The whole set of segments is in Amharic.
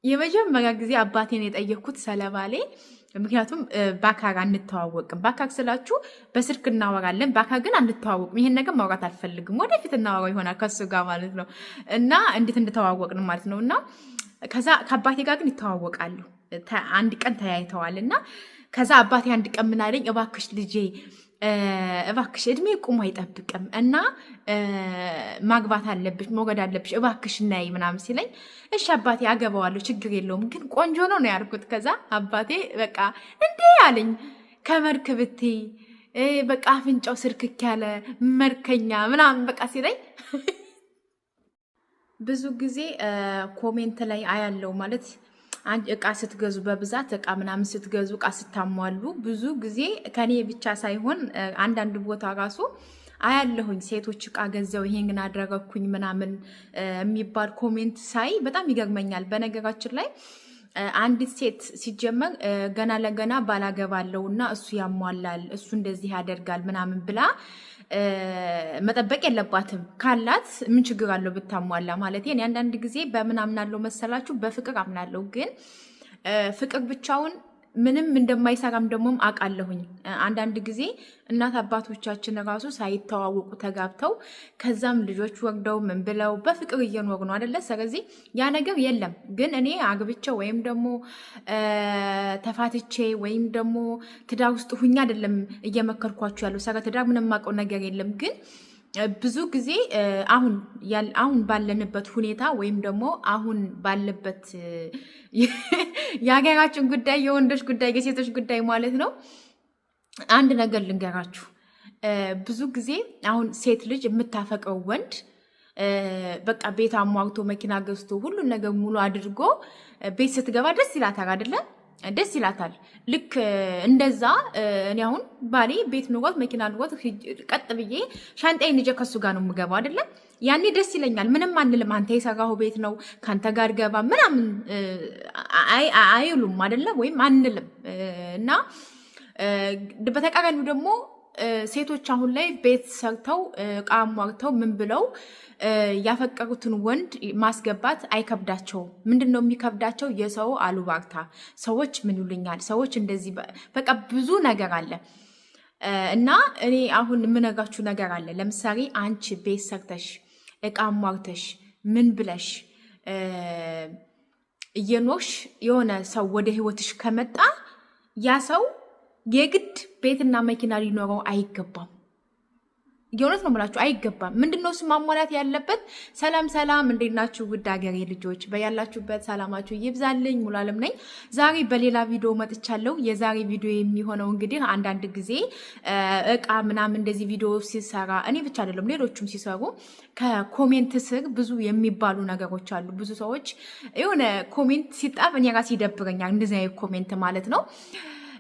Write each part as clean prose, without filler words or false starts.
የመጀመሪያ ጊዜ አባቴን የጠየኩት ስለባሌ ምክንያቱም ባካር አንተዋወቅም። ባካር ስላችሁ በስልክ እናወራለን፣ ባካር ግን አንተዋወቅም። ይሄን ነገር ማውራት አልፈልግም። ወደፊት እናወራው ይሆናል ከሱ ጋር ማለት ነው እና እንዴት እንደተዋወቅን ማለት ነው እና ከዛ ከአባቴ ጋር ግን ይተዋወቃሉ። አንድ ቀን ተያይተዋል እና ከዛ አባቴ አንድ ቀን ምን አለኝ፣ እባክሽ ልጄ እባክሽ እድሜ ቁሞ አይጠብቅም እና ማግባት አለብሽ መውለድ አለብሽ እባክሽ ነይ ምናምን ሲለኝ እሺ አባቴ አገባዋለሁ ችግር የለውም ግን ቆንጆ ነው ያልኩት። ከዛ አባቴ በቃ እንዴ አለኝ ከመርክብቴ በቃ አፍንጫው ስርክክ ያለ መርከኛ ምናምን በቃ ሲለኝ ብዙ ጊዜ ኮሜንት ላይ አያለው ማለት እቃ ስትገዙ በብዛት እቃ ምናምን ስትገዙ እቃ ስታሟሉ ብዙ ጊዜ ከኔ ብቻ ሳይሆን አንዳንድ ቦታ ራሱ አያለሁኝ ሴቶች እቃ ገዘው ይሄን ግን አደረኩኝ ምናምን የሚባል ኮሜንት ሳይ በጣም ይገርመኛል። በነገራችን ላይ አንዲት ሴት ሲጀመር ገና ለገና ባላገባለውና እሱ ያሟላል እሱ እንደዚህ ያደርጋል ምናምን ብላ መጠበቅ የለባትም። ካላት ምን ችግር አለው ብታሟላ ማለት ነው። አንዳንድ ጊዜ በምን አምናለሁ መሰላችሁ? በፍቅር አምናለሁ። ግን ፍቅር ብቻውን ምንም እንደማይሰራም ደግሞም አውቃለሁኝ። አንዳንድ ጊዜ እናት አባቶቻችን ራሱ ሳይተዋወቁ ተጋብተው ከዛም ልጆች ወርደው ምን ብለው በፍቅር እየኖሩ ነው አይደለ? ስለዚህ ያ ነገር የለም። ግን እኔ አግብቼ ወይም ደግሞ ተፋትቼ ወይም ደግሞ ትዳር ውስጥ ሁኛ አይደለም እየመከርኳችሁ ያለው። ሰረ ትዳር ምንም የማውቀው ነገር የለም። ግን ብዙ ጊዜ አሁን ባለንበት ሁኔታ ወይም ደግሞ አሁን ባለበት የሀገራችን ጉዳይ የወንዶች ጉዳይ የሴቶች ጉዳይ ማለት ነው። አንድ ነገር ልንገራችሁ። ብዙ ጊዜ አሁን ሴት ልጅ የምታፈቅረው ወንድ በቃ ቤት አሟርቶ መኪና ገዝቶ ሁሉን ነገር ሙሉ አድርጎ ቤት ስትገባ ደስ ይላታል አይደለም? ደስ ይላታል። ልክ እንደዛ እኔ አሁን ባሌ ቤት ኑሮት መኪና ኑሮት ቀጥ ብዬ ሻንጣዬን ይዤ ከሱ ጋር ነው የምገባው አይደለም? ያኔ ደስ ይለኛል። ምንም አንልም። አንተ የሰራኸው ቤት ነው ከአንተ ጋር ገባ ምናምን አይሉም አይደለም? ወይም አንልም። እና በተቃራኒው ደግሞ ሴቶች አሁን ላይ ቤት ሰርተው እቃ አሟርተው ምን ብለው ያፈቀሩትን ወንድ ማስገባት አይከብዳቸውም። ምንድነው የሚከብዳቸው? የሰው አሉባልታ፣ ሰዎች ምን ይሉኛል፣ ሰዎች እንደዚህ በቃ ብዙ ነገር አለ። እና እኔ አሁን የምነግራችሁ ነገር አለ። ለምሳሌ አንቺ ቤት ሰርተሽ እቃ አሟርተሽ ምን ብለሽ እየኖርሽ የሆነ ሰው ወደ ህይወትሽ ከመጣ ያ ሰው የግድ ቤትና መኪና ሊኖረው አይገባም። የእውነት ነው የምላችሁ፣ አይገባም። ምንድነው እሱ ማሟላት ያለበት? ሰላም ሰላም፣ እንዴት ናችሁ ውድ ሀገሬ ልጆች? በያላችሁበት ሰላማችሁ ይብዛልኝ። ሙሉዓለም ነኝ። ዛሬ በሌላ ቪዲዮ መጥቻለሁ። የዛሬ ቪዲዮ የሚሆነው እንግዲህ አንዳንድ ጊዜ እቃ ምናምን እንደዚህ ቪዲዮ ሲሰራ እኔ ብቻ አይደለም ሌሎቹም ሲሰሩ ከኮሜንት ስር ብዙ የሚባሉ ነገሮች አሉ። ብዙ ሰዎች የሆነ ኮሜንት ሲጣፍ እኔ ራሴ ይደብረኛል፣ እንደዚህ ኮሜንት ማለት ነው።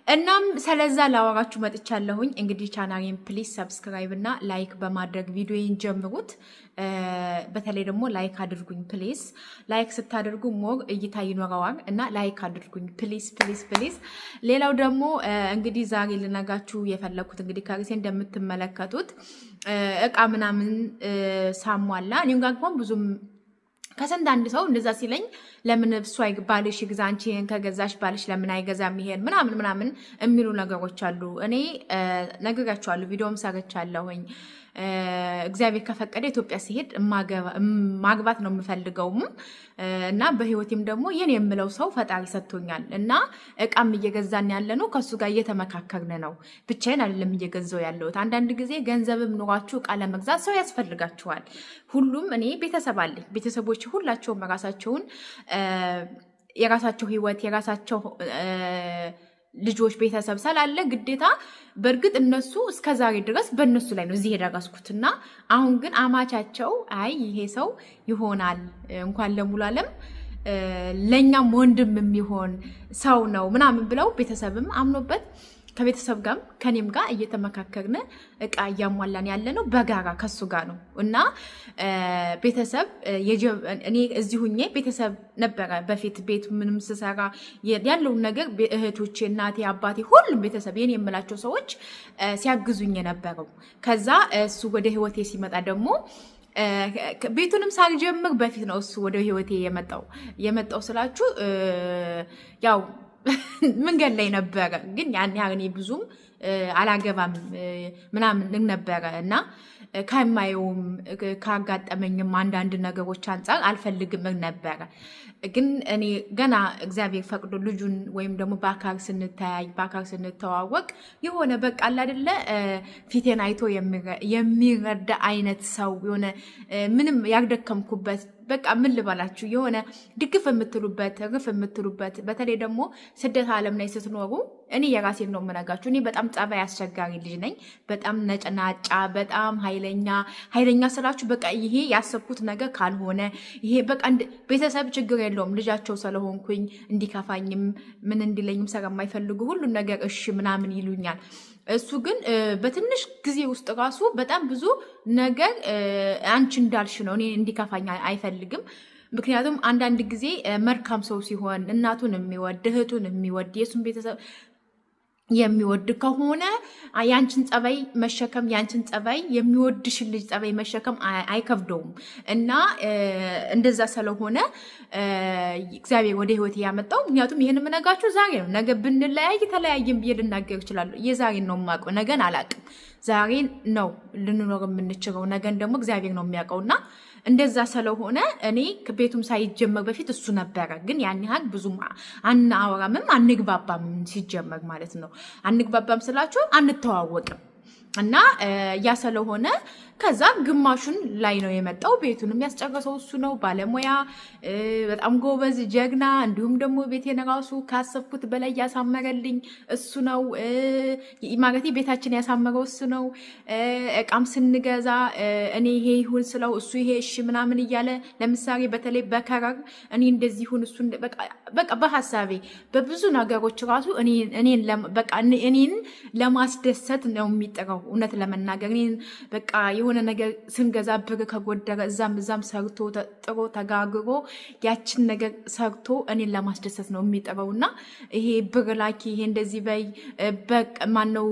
እናም ስለዛ ላወራችሁ መጥቻለሁኝ። እንግዲህ ቻናሌን ፕሊዝ ሰብስክራይብ እና ላይክ በማድረግ ቪዲዮን ጀምሩት። በተለይ ደግሞ ላይክ አድርጉኝ ፕሊዝ። ላይክ ስታደርጉ ሞር እይታ ይኖረዋል እና ላይክ አድርጉኝ ፕሊዝ ፕሊዝ ፕሊዝ። ሌላው ደግሞ እንግዲህ ዛሬ ልነጋችሁ የፈለኩት እንግዲህ ከርሴ እንደምትመለከቱት እቃ ምናምን ሳሟላ እኔም ጋር ብዙም ከስንት አንድ ሰው እንደዛ ሲለኝ ለምን እሱ ባልሽ ይግዛ አንቺ ከገዛሽ ባልሽ ለምን አይገዛም ይሄን ምናምን ምናምን የሚሉ ነገሮች አሉ። እኔ ነግሬያቸዋለሁ፣ ቪዲዮም ሰርቻለሁኝ። እግዚአብሔር ከፈቀደ ኢትዮጵያ ሲሄድ ማግባት ነው የምፈልገውም እና በህይወቴም ደግሞ የኔ የምለው ሰው ፈጣሪ ሰጥቶኛል እና እቃም እየገዛን ያለ ነው ከሱ ጋር እየተመካከርን ነው። ብቻዬን አይደለም እየገዛው ያለሁት። አንዳንድ ጊዜ ገንዘብም ኑሯችሁ እቃ ለመግዛት ሰው ያስፈልጋችኋል። ሁሉም እኔ ቤተሰብ አለኝ። ቤተሰቦች ሁላቸውም የራሳቸው ህይወት የራሳቸው ልጆች ቤተሰብ ስላለ ግዴታ በእርግጥ እነሱ እስከዛሬ ድረስ በእነሱ ላይ ነው እዚህ የደረስኩትና አሁን ግን አማቻቸው አይ ይሄ ሰው ይሆናል እንኳን ለሙሉዓለም ለኛም ወንድም የሚሆን ሰው ነው ምናምን ብለው ቤተሰብም አምኖበት ከቤተሰብ ጋር ከኔም ጋር እየተመካከርን እቃ እያሟላን ያለ ነው በጋራ ከሱ ጋር ነው እና ቤተሰብ እኔ እዚሁኜ ቤተሰብ ነበረ በፊት ቤት ምንም ስሰራ ያለው ነገር እህቶቼ፣ እናቴ፣ አባቴ ሁሉም ቤተሰብ የኔ የምላቸው ሰዎች ሲያግዙኝ ነበረው። ከዛ እሱ ወደ ህይወቴ ሲመጣ ደግሞ ቤቱንም ሳልጀምር በፊት ነው እሱ ወደ ህይወቴ የመጣው ስላችሁ ያው መንገድ ላይ ነበረ። ግን ያን ያህል እኔ ብዙም አላገባም ምናምን ነበረ እና ከማየውም ካጋጠመኝም አንዳንድ ነገሮች አንፃር አልፈልግም ነበረ። ግን እኔ ገና እግዚአብሔር ፈቅዶ ልጁን ወይም ደግሞ በአካል ስንተዋወቅ የሆነ በቃ አለ አይደለ ፊቴን አይቶ የሚረዳ አይነት ሰው የሆነ ምንም ያልደከምኩበት በቃ ምን ልበላችሁ የሆነ ድግፍ የምትሉበት ርፍ የምትሉበት በተለይ ደግሞ ስደት ዓለም ላይ ስትኖሩ እኔ የራሴን ነው የምነግራችሁ። እኔ በጣም ጸባይ አስቸጋሪ ልጅ ነኝ። በጣም ነጭናጫ፣ በጣም ኃይለኛ ስላችሁ በቃ ይሄ ያሰብኩት ነገር ካልሆነ ይሄ በቃ ቤተሰብ ችግር የለውም ልጃቸው ስለሆንኩኝ እንዲከፋኝም ምን እንዲለኝም ስለማይፈልጉ ሁሉን ነገር እሺ ምናምን ይሉኛል። እሱ ግን በትንሽ ጊዜ ውስጥ ራሱ በጣም ብዙ ነገር አንቺ እንዳልሽ ነው እኔ እንዲከፋኝ አይፈልግም። ምክንያቱም አንዳንድ ጊዜ መልካም ሰው ሲሆን እናቱን የሚወድ እህቱን የሚወድ የሱን ቤተሰብ የሚወድ ከሆነ ያንቺን ጸባይ መሸከም ያንቺን ጸባይ የሚወድሽን ልጅ ጸባይ መሸከም አይከብደውም። እና እንደዛ ስለሆነ እግዚአብሔር ወደ ህይወት ያመጣው። ምክንያቱም ይሄን የምነግራችሁ ዛሬ ነው። ነገ ብንለያይ ተለያየን ብዬ ልናገር እችላለሁ። የዛሬን ነው የማውቀው፣ ነገን አላውቅም። ዛሬ ነው ልንኖር የምንችለው፣ ነገን ደግሞ እግዚአብሔር ነው የሚያውቀውና እንደዛ ስለሆነ እኔ ቤቱም ሳይጀመር በፊት እሱ ነበረ። ግን ያን ያህል ብዙም አናወራምም አንግባባም። ሲጀመር ማለት ነው አንግባባም ስላችሁ አንተዋወቅም። እና ያ ስለሆነ ከዛ ግማሹን ላይ ነው የመጣው። ቤቱን የሚያስጨርሰው እሱ ነው፣ ባለሙያ በጣም ጎበዝ ጀግና። እንዲሁም ደግሞ ቤቴን ራሱ ካሰብኩት በላይ ያሳመረልኝ እሱ ነው። ማለት ቤታችን ያሳመረው እሱ ነው። እቃም ስንገዛ እኔ ይሄ ይሁን ስለው እሱ ይሄ እሺ ምናምን እያለ ለምሳሌ በተለይ በከረር እኔ እንደዚህ ይሁን እሱ በቃ በሐሳቤ በብዙ ነገሮች ራሱ እኔን ለማስደሰት ነው የሚጥረው። እውነት ለመናገር እኔን በቃ የሆነ ነገር ስንገዛ ብር ከጎደረ እዛም ሰርቶ ጥሮ ተጋግሮ ያችን ነገር ሰርቶ እኔን ለማስደሰት ነው የሚጥረውና ይሄ ብር ላኪ ይሄ እንደዚህ በይ በቃ ማነው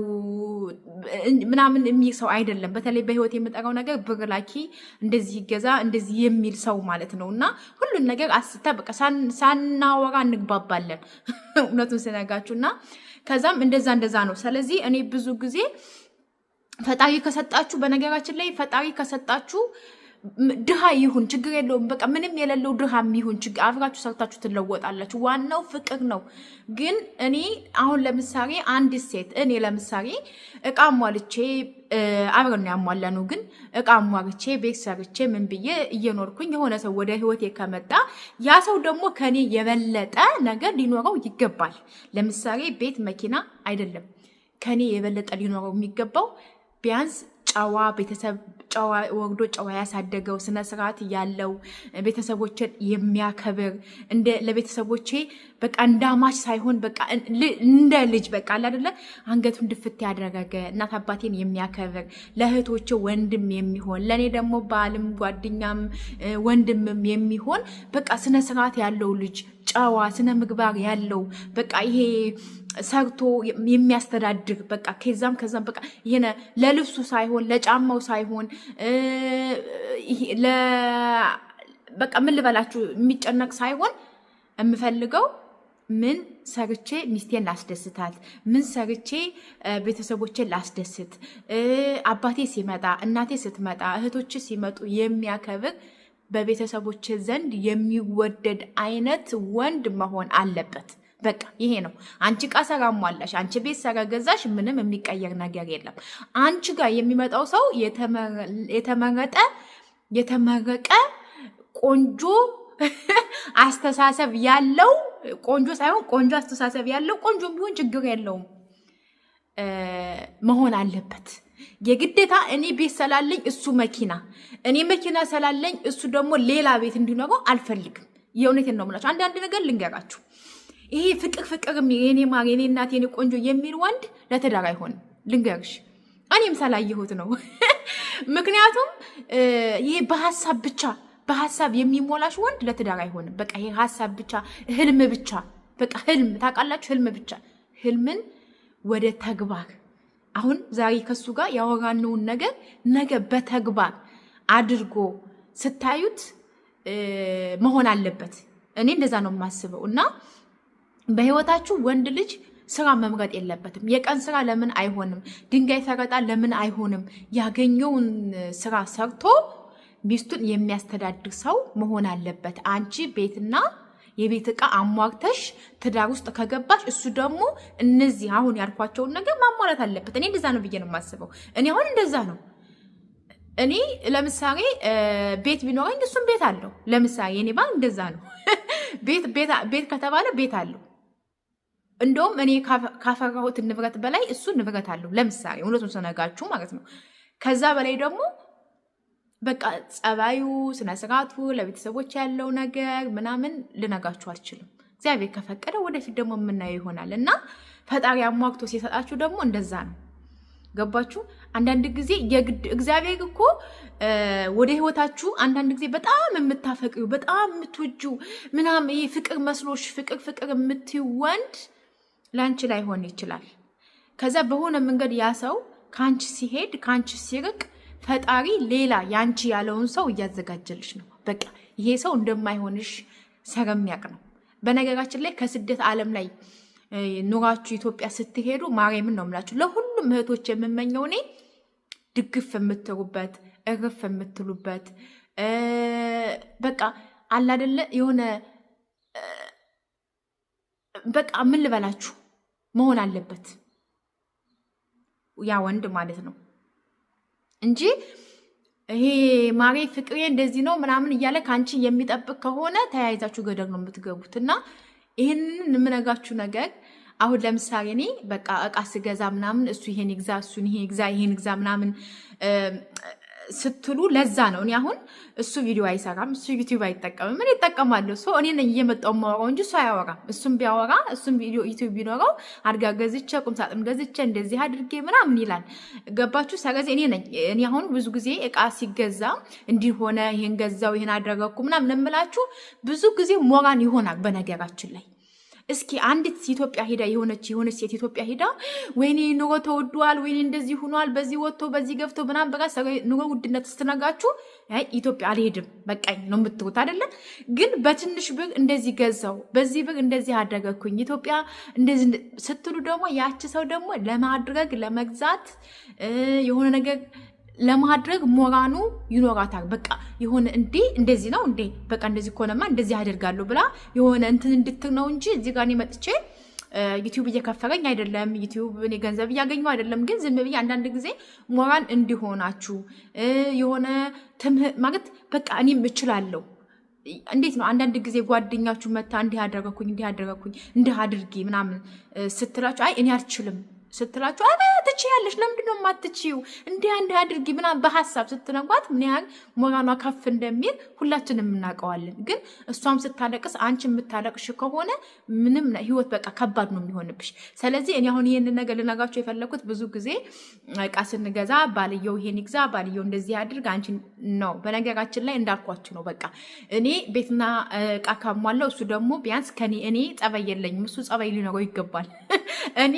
ምናምን የሚል ሰው አይደለም። በተለይ በህይወት የምጠራው ነገር ብር ላኪ እንደዚህ ይገዛ እንደዚህ የሚል ሰው ማለት ነውና ሁሉን ነገር አስታ በቃ ሳናወራ እንግባባለን እውነቱን ስነጋችሁና ከዛም እንደዛ ነው። ስለዚህ እኔ ብዙ ጊዜ ፈጣሪ ከሰጣችሁ በነገራችን ላይ ፈጣሪ ከሰጣችሁ ድሃ ይሁን ችግር የለውም። በቃ ምንም የሌለው ድሃም ይሁን ችግር አብራችሁ ሰርታችሁ ትለወጣላችሁ። ዋናው ፍቅር ነው። ግን እኔ አሁን ለምሳሌ አንድ ሴት እኔ ለምሳሌ እቃ ሟልቼ አብረን ያሟላነው ግን እቃ ሟልቼ ቤት ሰርቼ ምን ብዬ እየኖርኩኝ የሆነ ሰው ወደ ህይወቴ ከመጣ ያ ሰው ደግሞ ከኔ የበለጠ ነገር ሊኖረው ይገባል። ለምሳሌ ቤት መኪና አይደለም ከኔ የበለጠ ሊኖረው የሚገባው ቢያንስ ጨዋ ቤተሰብ ጨዋ ወግዶ ጨዋ ያሳደገው ስነ ስርዓት ያለው ቤተሰቦችን የሚያከብር እንደ ለቤተሰቦቼ በቃ እንዳማች ሳይሆን በቃ እንደ ልጅ በቃ አይደለ አንገቱን ድፍት ያደረገ እናት አባቴን የሚያከብር ለእህቶቼ ወንድም የሚሆን ለኔ ደግሞ ባልም ጓደኛም ወንድምም የሚሆን በቃ ስነ ስርዓት ያለው ልጅ ጨዋ ስነ ምግባር ያለው በቃ ይሄ ሰርቶ የሚያስተዳድር በቃ ከዛም በቃ ይሄነ ለልብሱ ሳይሆን ለጫማው ሳይሆን በቃ ምን ልበላችሁ የሚጨነቅ ሳይሆን የምፈልገው ምን ሰርቼ ሚስቴን ላስደስታት፣ ምን ሰርቼ ቤተሰቦቼን ላስደስት፣ አባቴ ሲመጣ እናቴ ስትመጣ እህቶች ሲመጡ የሚያከብር በቤተሰቦች ዘንድ የሚወደድ አይነት ወንድ መሆን አለበት። በቃ ይሄ ነው። አንቺ ቃ ሰራሟላሽ አንቺ ቤት ሰረገዛሽ ምንም የሚቀየር ነገር የለም። አንቺ ጋር የሚመጣው ሰው የተመረቀ ቆንጆ አስተሳሰብ ያለው ቆንጆ ሳይሆን ቆንጆ አስተሳሰብ ያለው ቆንጆ ቢሆን ችግር የለውም መሆን አለበት። የግዴታ እኔ ቤት ሰላለኝ እሱ መኪና እኔ መኪና ሰላለኝ እሱ ደግሞ ሌላ ቤት እንዲኖረው አልፈልግም። የእውነቴን ነው የምላችሁ። አንዳንድ ነገር ልንገራችሁ። ይሄ ፍቅር የኔ ማር የኔ እናት የኔ ቆንጆ የሚል ወንድ ለትዳር አይሆንም። ልንገርሽ እኔም ሳላየሁት ነው። ምክንያቱም ይሄ በሀሳብ የሚሞላሽ ወንድ ለትዳር አይሆንም። በቃ ይሄ ሀሳብ ብቻ ህልም ብቻ በቃ ህልም ታውቃላችሁ፣ ህልም ብቻ ህልምን ወደ ተግባር አሁን ዛሬ ከሱ ጋር ያወራነውን ነገር ነገ በተግባር አድርጎ ስታዩት መሆን አለበት። እኔ እንደዛ ነው የማስበው። እና በህይወታችሁ ወንድ ልጅ ስራ መምረጥ የለበትም። የቀን ስራ ለምን አይሆንም? ድንጋይ ፈረጣ ለምን አይሆንም? ያገኘውን ስራ ሰርቶ ሚስቱን የሚያስተዳድር ሰው መሆን አለበት። አንቺ ቤትና የቤት ዕቃ አሟርተሽ ትዳር ውስጥ ከገባሽ እሱ ደግሞ እነዚህ አሁን ያልኳቸውን ነገር ማሟላት አለበት። እኔ እንደዛ ነው ብዬ ነው የማስበው። እኔ አሁን እንደዛ ነው። እኔ ለምሳሌ ቤት ቢኖረኝ እሱም ቤት አለው። ለምሳሌ እኔ ባል እንደዛ ነው። ቤት ከተባለ ቤት አለው። እንደውም እኔ ካፈራሁት ንብረት በላይ እሱ ንብረት አለው። ለምሳሌ እውነቱን ስነጋችሁ ማለት ነው። ከዛ በላይ ደግሞ በቃ ጸባዩ፣ ስነስርዓቱ፣ ለቤተሰቦች ያለው ነገር ምናምን ልነጋችሁ አልችልም። እግዚአብሔር ከፈቀደ ወደፊት ደግሞ የምናየው ይሆናል። እና ፈጣሪ አሟግቶ ሲሰጣችሁ ደግሞ እንደዛ ነው። ገባችሁ? አንዳንድ ጊዜ የግድ እግዚአብሔር እኮ ወደ ህይወታችሁ አንዳንድ ጊዜ በጣም የምታፈቅሪው በጣም የምትወጂው ምናምን ይሄ ፍቅር መስሎሽ ፍቅር የምትይው ወንድ ላንቺ ላይ ሆን ይችላል። ከዛ በሆነ መንገድ ያ ሰው ካንቺ ሲሄድ ካንቺ ሲርቅ ፈጣሪ ሌላ ያንቺ ያለውን ሰው እያዘጋጀልሽ ነው። በቃ ይሄ ሰው እንደማይሆንሽ ሰረሚያቅ ነው። በነገራችን ላይ ከስደት ዓለም ላይ ኑራችሁ ኢትዮጵያ ስትሄዱ ማርያምን ነው የምላችሁ ለሁሉም እህቶች የምመኘው እኔ ድግፍ የምትሩበት እርፍ የምትሉበት በቃ አለ አይደለ የሆነ በቃ ምን ልበላችሁ መሆን አለበት ያ ወንድ ማለት ነው እንጂ ይሄ ማሬ ፍቅሬ እንደዚህ ነው ምናምን እያለ ካንቺ የሚጠብቅ ከሆነ ተያይዛችሁ ገደል ነው የምትገቡት። እና ይሄንን የምነጋችሁ ነገር አሁን ለምሳሌ እኔ በቃ እቃ ስገዛ ምናምን እሱ ይሄን ይግዛ እሱን ይሄን ይግዛ ምናምን ስትሉ ለዛ ነው እኔ አሁን እሱ ቪዲዮ አይሰራም፣ እሱ ዩቲዩብ አይጠቀምም፣ ምን ይጠቀማለሁ? ሰው እኔ ነኝ እየመጣው ማወራው እንጂ እሱ አያወራም። እሱም ቢያወራ እሱም ቪዲዮ ዩቲዩብ ቢኖረው አድጋ ገዝቼ ቁምሳጥን ገዝቼ እንደዚህ አድርጌ ምናምን ይላል። ገባችሁ? ስለዚህ እኔ ነኝ እኔ አሁን ብዙ ጊዜ እቃ ሲገዛ እንዲሆነ ይሄን ገዛው ይሄን አደረኩ ምናምን እምላችሁ ብዙ ጊዜ ሞራን ይሆናል። በነገራችን ላይ እስኪ አንዲት ኢትዮጵያ ሄዳ የሆነች ሴት ኢትዮጵያ ሄዳ ወይኔ ኑሮ ተወዷል፣ ወይኔ እንደዚህ ሆኗል፣ በዚህ ወጥቶ በዚህ ገፍቶ ምናምን በቃ ኑሮ ውድነት ስትነጋችሁ አይ ኢትዮጵያ አልሄድም በቃኝ ነው የምትሉት አይደለ? ግን በትንሽ ብር እንደዚህ ገዛው፣ በዚህ ብር እንደዚህ አደረኩኝ፣ ኢትዮጵያ እንደዚህ ስትሉ ደግሞ ያቺ ሰው ደግሞ ለማድረግ ለመግዛት የሆነ ነገር ለማድረግ ሞራኑ ይኖራታል። በቃ የሆነ እንዴ እንደዚህ ነው እንዴ በቃ እንደዚህ ኮነማ እንደዚህ አደርጋለሁ ብላ የሆነ እንትን እንድትል ነው እንጂ እዚህ ጋር እኔ መጥቼ ዩቲዩብ እየከፈረኝ አይደለም፣ ዩቲዩብ እኔ ገንዘብ እያገኘሁ አይደለም። ግን ዝም ብዬ አንዳንድ ጊዜ ሞራል እንዲሆናችሁ የሆነ ትምህርት ማለት በቃ እኔም እችላለሁ። እንዴት ነው አንዳንድ ጊዜ ጓደኛችሁ መታ እንዲህ አደረኩኝ እንዲህ አድርጊ ምናምን ስትላችሁ አይ እኔ አልችልም ስትላችሁ አረ ትችያለሽ ለምንድን ነው የማትችይው እንዲህ አድርጊ ምናምን በሀሳብ ስትነጓት ምን ያህል ሞራሏ ከፍ እንደሚል ሁላችንም እናውቀዋለን። ግን እሷም ስታለቅስ አንቺ የምታለቅሽ ከሆነ ምንም ህይወት በቃ ከባድ ነው የሚሆንብሽ። ስለዚህ እኔ አሁን ይሄንን ነገር ልነጋቸው የፈለኩት ብዙ ጊዜ እቃ ስንገዛ ባልየው ይሄን ይግዛ ባልየው እንደዚህ አድርግ አንቺ ነው። በነገራችን ላይ እንዳልኳችሁ ነው በቃ እኔ ቤትና እቃ ካሟለው እሱ ደግሞ ቢያንስ እኔ ጸባይ የለኝም፣ እሱ ጸባይ ሊኖረው ይገባል። እኔ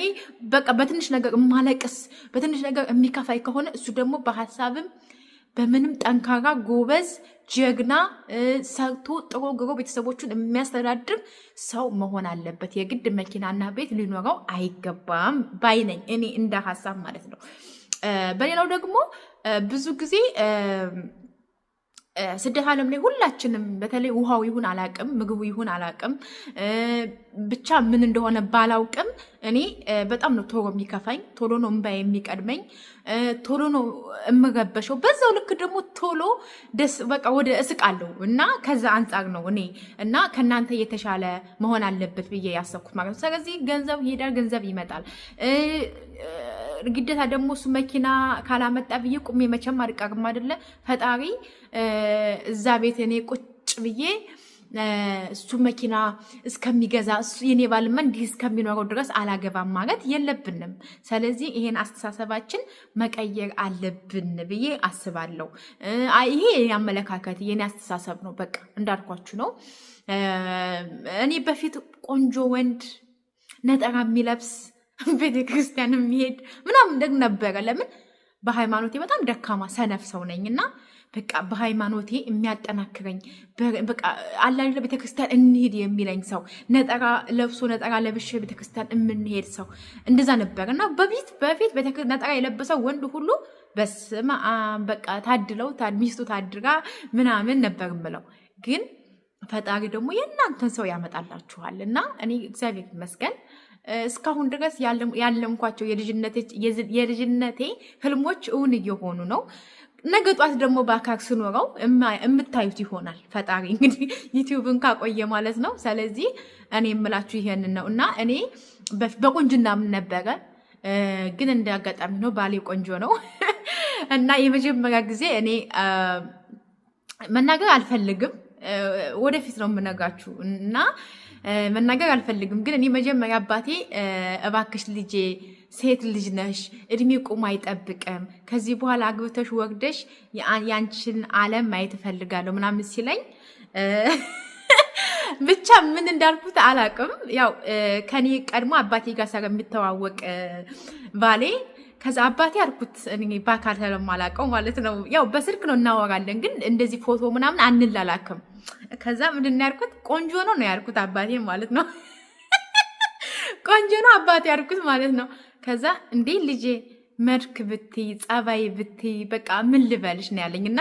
በቃ በትንሽ ነገር ማለቅስ በትንሽ ነገር የሚከፋይ ከሆነ እሱ ደግሞ በሀሳብም በምንም ጠንካራ ጎበዝ ጀግና ሰርቶ ጥሮ ግሮ ቤተሰቦቹን የሚያስተዳድር ሰው መሆን አለበት። የግድ መኪናና ቤት ሊኖረው አይገባም ባይነኝ እኔ እንደ ሀሳብ ማለት ነው። በሌላው ደግሞ ብዙ ጊዜ ስደት ዓለም ላይ ሁላችንም በተለይ ውሃው ይሁን አላቅም ምግቡ ይሁን አላቅም ብቻ ምን እንደሆነ ባላውቅም እኔ በጣም ነው ቶሎ የሚከፋኝ፣ ቶሎ ነው እንባዬ የሚቀድመኝ፣ ቶሎ ነው የምረበሸው። በዛው ልክ ደግሞ ቶሎ ደስ በቃ ወደ እስቃለሁ እና ከዛ አንጻር ነው እኔ እና ከእናንተ የተሻለ መሆን አለበት ብዬ ያሰብኩት ማለት ነው። ስለዚህ ገንዘብ ይሄዳል፣ ገንዘብ ይመጣል። ግዴታ ደግሞ እሱ መኪና ካላመጣ ብዬ ቁሜ መቼም አልቀርም አይደለ? ፈጣሪ እዛ ቤት እኔ ቁጭ ብዬ እሱ መኪና እስከሚገዛ እሱ የኔ ባልማ እንዲህ እስከሚኖረው ድረስ አላገባም ማለት የለብንም። ስለዚህ ይሄን አስተሳሰባችን መቀየር አለብን ብዬ አስባለሁ። ይሄ አመለካከት የኔ አስተሳሰብ ነው። በቃ እንዳልኳችሁ ነው። እኔ በፊት ቆንጆ ወንድ ነጠራ የሚለብስ ቤተክርስቲያን የሚሄድ ምናምን ደግሞ ነበረ። ለምን በሃይማኖቴ በጣም ደካማ ሰነፍ ሰው ነኝና በቃ በሃይማኖቴ የሚያጠናክረኝ በቃ አላለ ቤተክርስቲያን እንሄድ የሚለኝ ሰው ነጠራ ለብሶ ነጠራ ለብሼ ቤተክርስቲያን የምንሄድ ሰው እንደዛ ነበር። እና በፊት ነጠራ የለበሰው ወንድ ሁሉ በስመ አብ በቃ ታድለው ሚስቱ ታድጋ ምናምን ነበር የምለው። ግን ፈጣሪ ደግሞ የእናንተን ሰው ያመጣላችኋል። እና እኔ እግዚአብሔር ይመስገን እስካሁን ድረስ ያለምኳቸው የልጅነቴ ህልሞች እውን እየሆኑ ነው። ነገ ጧት ደግሞ በአካል ስኖረው የምታዩት ይሆናል። ፈጣሪ እንግዲህ ዩቲዩብን ካቆየ ማለት ነው። ስለዚህ እኔ የምላችሁ ይሄንን ነው። እና እኔ በቁንጅና ምን ነበረ፣ ግን እንደ አጋጣሚ ነው ባሌ ቆንጆ ነው። እና የመጀመሪያ ጊዜ እኔ መናገር አልፈልግም፣ ወደፊት ነው የምነግራችሁ እና መናገር አልፈልግም። ግን እኔ መጀመሪያ አባቴ እባክሽ ልጄ ሴት ልጅ ነሽ፣ እድሜ ቁም አይጠብቅም፣ ከዚህ በኋላ አግብተሽ ወግደሽ ያንቺን ዓለም ማየት እፈልጋለሁ ምናምን ሲለኝ ብቻ ምን እንዳልኩት አላቅም። ያው ከኔ ቀድሞ አባቴ ጋር ስለሚተዋወቅ ባሌ ከዛ አባቴ አልኩት እኔ በአካል ስለማላውቀው ማለት ነው። ያው በስልክ ነው እናወራለን፣ ግን እንደዚህ ፎቶ ምናምን አንላላክም። ከዛ ምንድን ነው ያልኩት፣ ቆንጆ ነው ያልኩት አባቴ ማለት ነው። ቆንጆ ነው አባቴ ያልኩት ማለት ነው። ከዛ እንዴ ልጄ መልክ ብትይ ጸባይ ብትይ በቃ ምን ልበልሽ ነው ያለኝ። እና